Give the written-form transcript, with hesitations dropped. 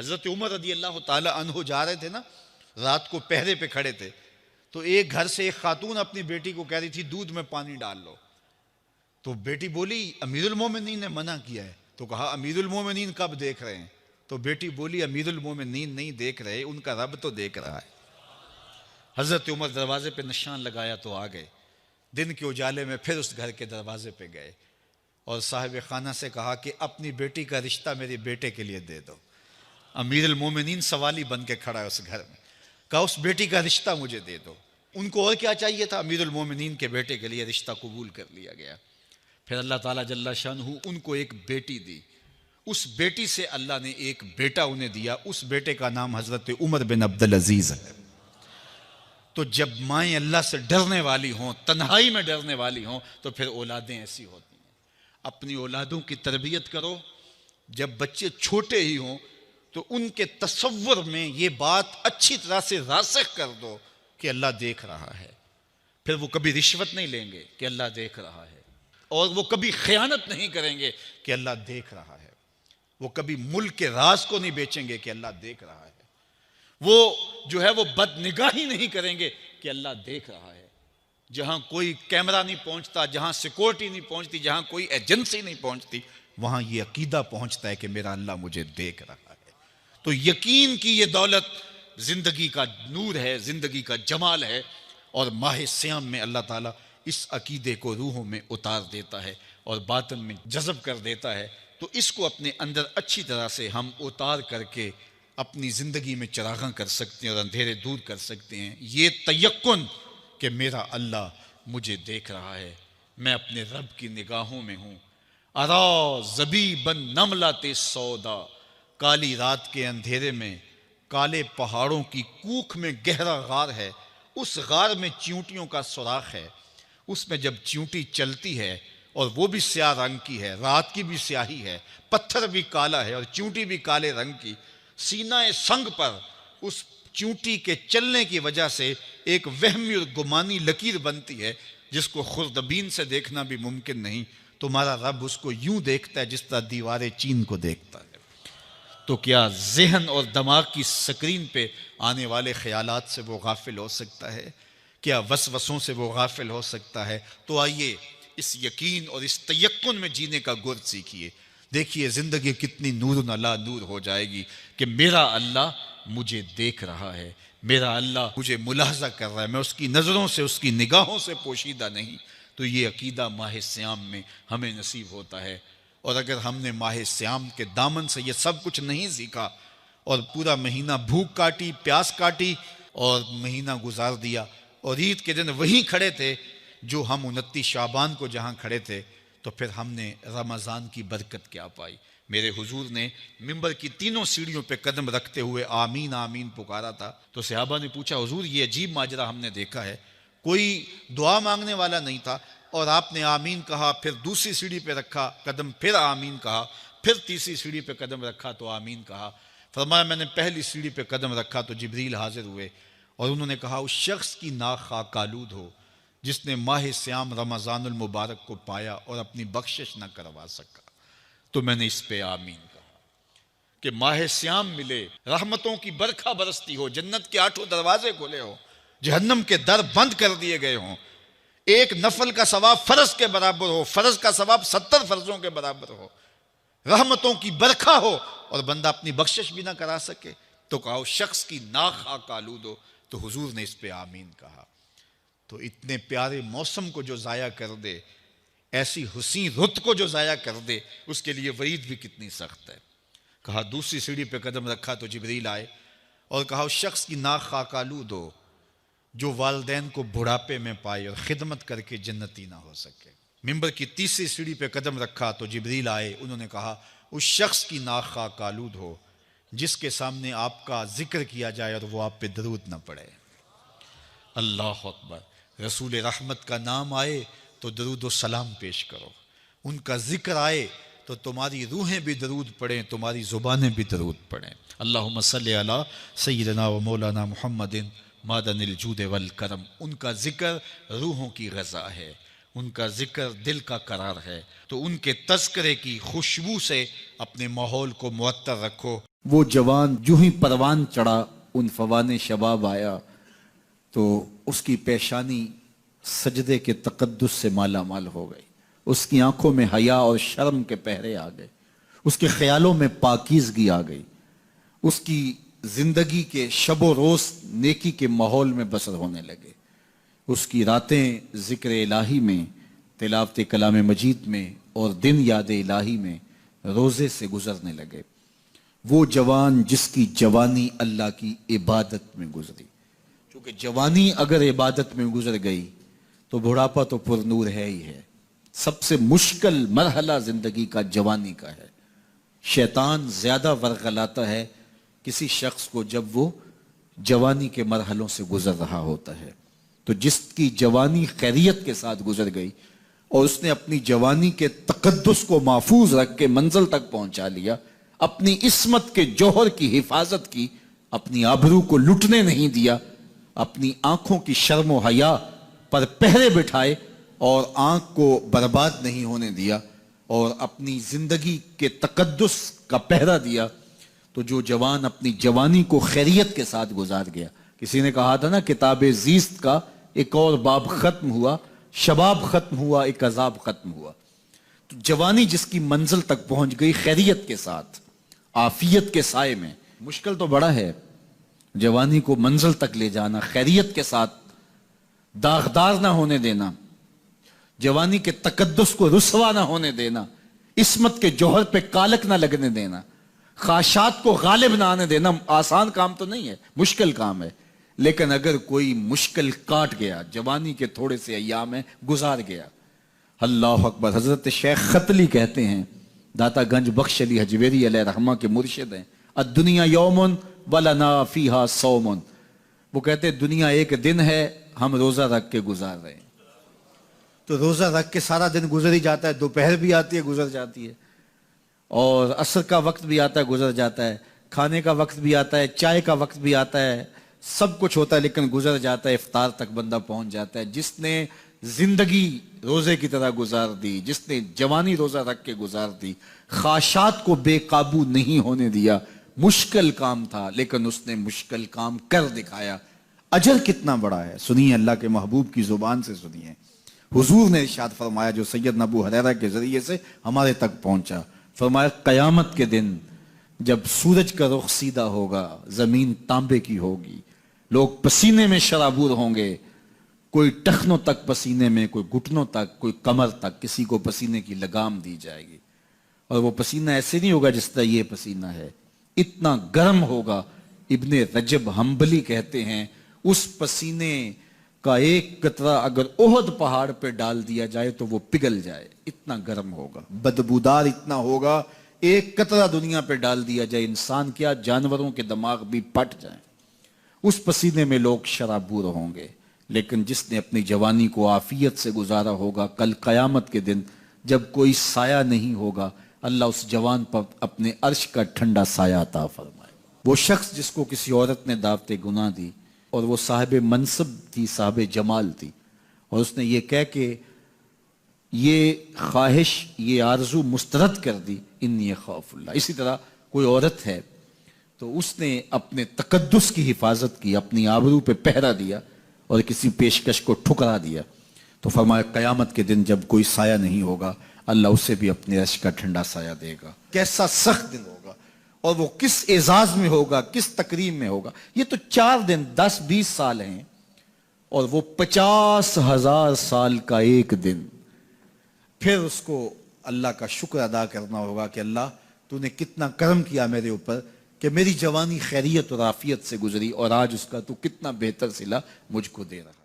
حضرت عمر رضی اللہ تعالی عنہ جا رہے تھے نا، رات کو پہرے پہ کھڑے تھے، تو ایک گھر سے ایک خاتون اپنی بیٹی کو کہہ رہی تھی دودھ میں پانی ڈال لو، تو بیٹی بولی امیر المومنین نے منع کیا ہے، تو کہا امیر المومنین کب دیکھ رہے ہیں؟ تو بیٹی بولی امیر المومنین نہیں دیکھ رہے، ان کا رب تو دیکھ رہا ہے۔ حضرت عمر دروازے پہ نشان لگایا تو آ گئے، دن کے اجالے میں پھر اس گھر کے دروازے پہ گئے اور صاحب خانہ سے کہا کہ اپنی بیٹی کا رشتہ میرے بیٹے کے لیے دے دو۔ امیر المومنین سوالی بن کے کھڑا ہے اس گھر میں، کہا اس بیٹی کا رشتہ مجھے دے دو۔ ان کو اور کیا چاہیے تھا؟ امیر المومنین کے بیٹے کے لیے رشتہ قبول کر لیا گیا۔ پھر اللہ تعالیٰ جل شانہ ان کو ایک بیٹی دی، اس بیٹی سے اللہ نے ایک بیٹا انہیں دیا، اس بیٹے کا نام حضرت عمر بن عبدالعزیز ہے۔ تو جب مائیں اللہ سے ڈرنے والی ہوں، تنہائی میں ڈرنے والی ہوں، تو پھر اولادیں ایسی ہوتی ہیں۔ اپنی اولادوں کی تربیت کرو، جب بچے چھوٹے ہی ہوں تو ان کے تصور میں یہ بات اچھی طرح سے راسخ کر دو کہ اللہ دیکھ رہا ہے۔ پھر وہ کبھی رشوت نہیں لیں گے کہ اللہ دیکھ رہا ہے، اور وہ کبھی خیانت نہیں کریں گے کہ اللہ دیکھ رہا ہے، وہ کبھی ملک کے راز کو نہیں بیچیں گے کہ اللہ دیکھ رہا ہے، وہ جو ہے وہ بد نگاہی نہیں کریں گے کہ اللہ دیکھ رہا ہے۔ جہاں کوئی کیمرہ نہیں پہنچتا، جہاں سیکورٹی نہیں پہنچتی، جہاں کوئی ایجنسی نہیں پہنچتی، وہاں یہ عقیدہ پہنچتا ہے کہ میرا اللہ مجھے دیکھ رہا ہے۔ تو یقین کی یہ دولت زندگی کا نور ہے، زندگی کا جمال ہے، اور ماہ سیام میں اللہ تعالیٰ اس عقیدے کو روحوں میں اتار دیتا ہے اور باطن میں جذب کر دیتا ہے۔ تو اس کو اپنے اندر اچھی طرح سے ہم اتار کر کے اپنی زندگی میں چراغاں کر سکتے ہیں اور اندھیرے دور کر سکتے ہیں۔ یہ تیقن کہ میرا اللہ مجھے دیکھ رہا ہے، میں اپنے رب کی نگاہوں میں ہوں۔ ارا زبیباً نملۃ سودا، کالی رات کے اندھیرے میں کالے پہاڑوں کی کوکھ میں گہرا غار ہے، اس غار میں چیونٹیوں کا سوراخ ہے، اس میں جب چیونٹی چلتی ہے اور وہ بھی سیاہ رنگ کی ہے، رات کی بھی سیاہی ہے، پتھر بھی کالا ہے اور چیونٹی بھی کالے رنگ کی، سینہ سنگ پر اس چیونٹی کے چلنے کی وجہ سے ایک وہمی اور گمانی لکیر بنتی ہے جس کو خوردبین سے دیکھنا بھی ممکن نہیں۔ تمہارا رب اس کو یوں دیکھتا ہے جس طرح دیوار چین کو دیکھتا ہے۔ تو کیا ذہن اور دماغ کی سکرین پہ آنے والے خیالات سے وہ غافل ہو سکتا ہے؟ کیا وسوسوں سے وہ غافل ہو سکتا ہے؟ تو آئیے اس یقین اور اس تیقن میں جینے کا گر سیکھیے۔ دیکھیے زندگی کتنی نور علی نور ہو جائے گی کہ میرا اللہ مجھے دیکھ رہا ہے، میرا اللہ مجھے ملاحظہ کر رہا ہے، میں اس کی نظروں سے، اس کی نگاہوں سے پوشیدہ نہیں۔ تو یہ عقیدہ ماہ سیام میں ہمیں نصیب ہوتا ہے۔ اور اگر ہم نے ماہ سیام کے دامن سے یہ سب کچھ نہیں سیکھا اور پورا مہینہ بھوک کاٹی، پیاس کاٹی اور مہینہ گزار دیا، اور عید کے دن وہیں کھڑے تھے جو ہم 29 شعبان کو جہاں کھڑے تھے، تو پھر ہم نے رمضان کی برکت کیا پائی؟ میرے حضور نے ممبر کی تینوں سیڑھیوں پہ قدم رکھتے ہوئے آمین آمین پکارا تھا، تو صحابہ نے پوچھا حضور یہ عجیب ماجرا ہم نے دیکھا ہے، کوئی دعا مانگنے والا نہیں تھا اور آپ نے آمین کہا، پھر دوسری سیڑھی پہ رکھا قدم، پھر آمین کہا، پھر تیسری سیڑھی پہ قدم رکھا تو آمین کہا۔ فرمایا میں نے پہلی سیڑھی پہ قدم رکھا تو جبریل حاضر ہوئے اور انہوں نے کہا اس شخص کی ناک خاک آلود ہو جس نے ماہ سیام رمضان المبارک کو پایا اور اپنی بخشش نہ کروا سکا۔ تو میں نے اس پہ آمین کہا کہ ماہ سیام ملے، رحمتوں کی برکھا برستی ہو، جنت کے 8 دروازے کھلے ہو، جہنم کے در بند کر دیے گئے ہوں، ایک نفل کا ثواب فرض کے برابر ہو، فرض کا ثواب 70 فرضوں کے برابر ہو، رحمتوں کی برکھا ہو اور بندہ اپنی بخشش بھی نہ کرا سکے، تو کہا اس شخص کی ناک خاک آلود ہو۔ تو حضور نے اس پہ آمین کہا۔ تو اتنے پیارے موسم کو جو ضائع کر دے، ایسی حسین رت کو جو ضائع کر دے، اس کے لیے وعید بھی کتنی سخت ہے۔ کہا دوسری سیڑھی پہ قدم رکھا تو جبریل آئے اور کہا اس شخص کی ناک خاک آلود ہو جو والدین کو بڑھاپے میں پائے اور خدمت کر کے جنتی نہ ہو سکے۔ ممبر کی تیسری سیڑھی پہ قدم رکھا تو جبریل آئے، انہوں نے کہا اس شخص کی ناک خاک آلود ہو جس کے سامنے آپ کا ذکر کیا جائے اور وہ آپ پہ درود نہ پڑے۔ اللہ اکبر۔ رسول رحمت کا نام آئے تو درود و سلام پیش کرو، ان کا ذکر آئے تو تمہاری روحیں بھی درود پڑھیں، تمہاری زبانیں بھی درود پڑھیں۔ اللہم صلی علی سیدنا و مولانا محمد معدن الجود والکرم۔ ان کا ذکر روحوں کی غذا ہے، ان کا ذکر دل کا قرار ہے، تو ان کے تذکرے کی خوشبو سے اپنے ماحول کو معطر رکھو۔ وہ جوان جو ہی پروان چڑھا ان فوان شباب آیا، تو اس کی پیشانی سجدے کے تقدس سے مالا مال ہو گئی، اس کی آنکھوں میں حیا اور شرم کے پہرے آ گئے، اس کے خیالوں میں پاکیزگی آ گئی، اس کی زندگی کے شب و روز نیکی کے ماحول میں بسر ہونے لگے، اس کی راتیں ذکر الہی میں، تلاوت کلام مجید میں، اور دن یاد الہی میں روزے سے گزرنے لگے۔ وہ جوان جس کی جوانی اللہ کی عبادت میں گزری، کیونکہ جوانی اگر عبادت میں گزر گئی تو بڑھاپا تو پر نور ہے ہی ہے۔ سب سے مشکل مرحلہ زندگی کا جوانی کا ہے۔ شیطان زیادہ ورغلاتا ہے کسی شخص کو جب وہ جوانی کے مرحلوں سے گزر رہا ہوتا ہے۔ تو جس کی جوانی خیریت کے ساتھ گزر گئی اور اس نے اپنی جوانی کے تقدس کو محفوظ رکھ کے منزل تک پہنچا لیا، اپنی عصمت کے جوہر کی حفاظت کی، اپنی آبرو کو لٹنے نہیں دیا، اپنی آنکھوں کی شرم و حیا پر پہرے بٹھائے اور آنکھ کو برباد نہیں ہونے دیا، اور اپنی زندگی کے تقدس کا پہرا دیا، تو جو جوان اپنی جوانی کو خیریت کے ساتھ گزار گیا۔ کسی نے کہا تھا نا، کتاب زیست کا ایک اور باب ختم ہوا، شباب ختم ہوا، ایک عذاب ختم ہوا۔ تو جوانی جس کی منزل تک پہنچ گئی خیریت کے ساتھ، عافیت کے سائے میں۔ مشکل تو بڑا ہے جوانی کو منزل تک لے جانا، خیریت کے ساتھ، داغدار نہ ہونے دینا، جوانی کے تقدس کو رسوا نہ ہونے دینا، عصمت کے جوہر پہ کالک نہ لگنے دینا، خواہشات کو غالب نہ آنے دینا۔ آسان کام تو نہیں ہے، مشکل کام ہے، لیکن اگر کوئی مشکل کاٹ گیا، جوانی کے تھوڑے سے ایام میں گزار گیا۔ اللہ اکبر۔ حضرت شیخ ختلی کہتے ہیں، داتا گنج بخش علی حجویری علیہ رحمہ کے مرشد ہیں، الدنیا یوم ولنا فیہا صوم۔ وہ کہتے ہیں دنیا ایک دن ہے، ہم روزہ رکھ کے گزار رہے ہیں۔ تو روزہ رکھ کے سارا دن گزر ہی جاتا ہے، دوپہر بھی آتی ہے گزر جاتی ہے، اور عصر کا وقت بھی آتا ہے گزر جاتا ہے، کھانے کا وقت بھی آتا ہے، چائے کا وقت بھی آتا ہے، سب کچھ ہوتا ہے، لیکن گزر جاتا ہے، افطار تک بندہ پہنچ جاتا ہے۔ جس نے زندگی روزے کی طرح گزار دی، جس نے جوانی روزہ رکھ کے گزار دی، خواہشات کو بے قابو نہیں ہونے دیا، مشکل کام تھا لیکن اس نے مشکل کام کر دکھایا۔ اجر کتنا بڑا ہے، سنیے اللہ کے محبوب کی زبان سے سنیے۔ حضور نے ارشاد فرمایا جو سیدنا ابو ہریرہ کے ذریعے سے ہمارے تک پہنچا، فرمایا قیامت کے دن جب سورج کا رخ سیدھا ہوگا، زمین تانبے کی ہوگی، لوگ پسینے میں شرابور ہوں گے، کوئی ٹخنوں تک پسینے میں، کوئی گھٹنوں تک، کوئی کمر تک، کسی کو پسینے کی لگام دی جائے گی، اور وہ پسینہ ایسے نہیں ہوگا جس طرح یہ پسینہ ہے، اتنا گرم ہوگا۔ ابن رجب حنبلی کہتے ہیں اس پسینے کا ایک قطرہ اگر احد پہاڑ پہ ڈال دیا جائے تو وہ پگھل جائے، اتنا گرم ہوگا، بدبودار اتنا ہوگا، ایک قطرہ دنیا پہ ڈال دیا جائے، انسان کیا جانوروں کے دماغ بھی پھٹ جائیں، اس پسینے میں لوگ شرابور ہوں گے۔ لیکن جس نے اپنی جوانی کو عافیت سے گزارا ہوگا، کل قیامت کے دن جب کوئی سایہ نہیں ہوگا، اللہ اس جوان پر اپنے عرش کا ٹھنڈا سایہ عطا فرمائے۔ وہ شخص جس کو کسی عورت نے دعوت گناہ دی، اور وہ صاحب منصب تھی، صاحب جمال تھی، اور اس نے یہ کہہ کے یہ خواہش، یہ آرزو مسترد کر دی، انی خاف اللہ۔ اسی طرح کوئی عورت ہے تو اس نے اپنے تقدس کی حفاظت کی، اپنی آبرو پہ پہرا دیا اور کسی پیشکش کو ٹھکرا دیا، تو فرمایا قیامت کے دن جب کوئی سایہ نہیں ہوگا، اللہ اسے بھی اپنے عرش کا ٹھنڈا سایہ دے گا۔ کیسا سخت دن ہوگا، اور وہ کس اعزاز میں ہوگا، کس تکریم میں ہوگا۔ یہ تو 4 دن 10-20 سال ہیں، اور وہ 50,000 سال کا ایک دن۔ پھر اس کو اللہ کا شکر ادا کرنا ہوگا کہ اللہ تو نے کتنا کرم کیا میرے اوپر کہ میری جوانی خیریت اور عافیت سے گزری، اور آج اس کا تو کتنا بہتر صلہ مجھ کو دے رہا۔